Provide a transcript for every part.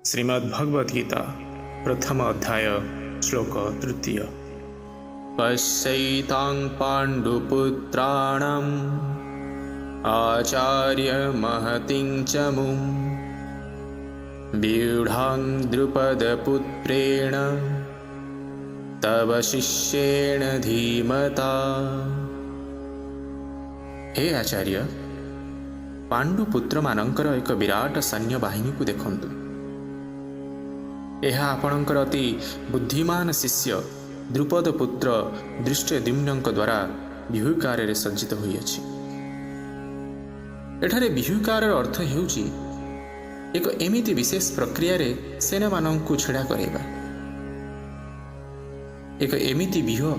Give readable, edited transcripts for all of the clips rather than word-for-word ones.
श्रीमद्भगवद्गीता प्रथम अध्याय श्लोक 3। पश्यैतां पाण्डुपुत्राणाम् आचार्यमहतिं च मुं व्यूढां द्रुपदपुत्रेण तव शिष्येण धीमता। हे आचार्य, पांडुपुत्र मानकर एक विराट सैन्य बाहिनी को देखंतु। यह आपणकर अति बुद्धिमान शिष्य द्रुपद पुत्र दृष्टद्युम्न द्वारा व्यूहकार सज्जित होइछि। एठारे व्यूहकार अर्थ हेउछि एक एमिति विशेष प्रक्रिया रे सेना मानंकु छेड़ा करेबा। एक एमिति व्यूह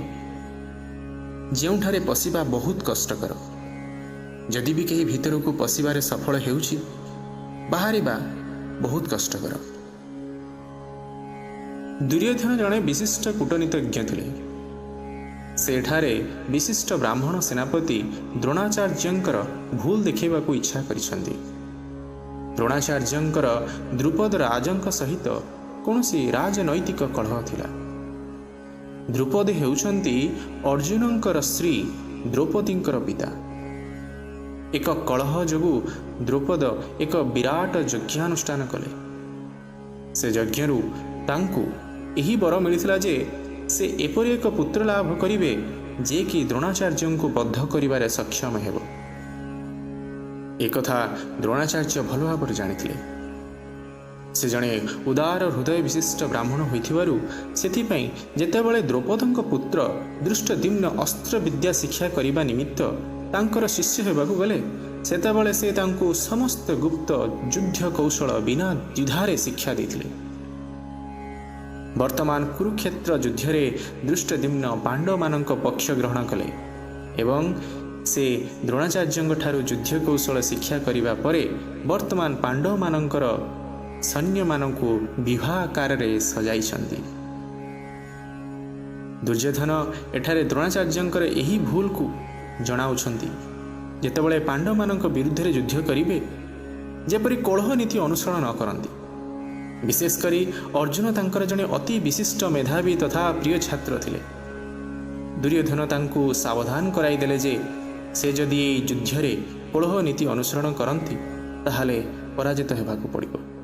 जेउठारे पशिबा बहुत कष्टकर। जदि भी कहीं भीतर को पशिबारे सफल हेउछि, बाहरिबा बहुत कष्टकर। दुर्योधन जड़े विशिष्ट कूटनीतिज्ञ थिले। सेठारे विशिष्ट ब्राह्मण सेनापति द्रोणाचार्यंकर भूल देखा इच्छा करिसंदी। द्रोणाचार्यंकर द्रुपद राजंक सहित कौनसी राजनैतिक कलह थिला। द्रुपद हेउचंती अर्जुनंकर स्त्री द्रौपदींकर पिता। एक कलह जोगु द्रुपद एक विराट यज्ञानुष्ठान कले। से यज्ञरु तांकु यही वर मिलता जे से एपरि एक पुत्र लाभ करिवे जे कि द्रोणाचार्य को बद्ध करिबारे सक्षम हेबो। एक कथा द्रोणाचार्य भल भाव जानिथिले। से जणे उदार हृदय विशिष्ट ब्राह्मण होइथिबारु सेथिपई जेतेबेले द्रौपदंक पुत्र दृष्टद्युम्न अस्त्र विद्या शिक्षा करिबा निमित्त तांकर शिष्य हेबाकु गले, सेतेबेले से तांकु समस्त गुप्त युद्ध कौशल बिना द्विधारे शिक्षा देथिले। वर्तमान कुरुक्षेत्र युद्धरे दृष्टद्युम्न पांडव मानक पक्ष ग्रहण कले एवं से द्रोणाचार्य ठारू युद्ध कौशल शिक्षा करिबा परे वर्तमान पांडव मानकर सैन्य मानकु विवाह आकार सजाइछंती। दुर्योधन एठारे द्रोणाचार्यंकर एही भूल को जणाउछंती। जेतेबेले पांडव मानक विरुद्ध युद्ध करिवे जेपरि कलह नीति अनुसरण न करंती। विशेषकरी अर्जुन तांकर जने अति विशिष्ट मेधावी तथा प्रिय छात्र थिले। दुर्योधन तांकु सावधान कराई देले जे से जदि युद्धरे कलह नीति अनुसरण करंती ताहाले पराजित हेबाकु पड़िबो।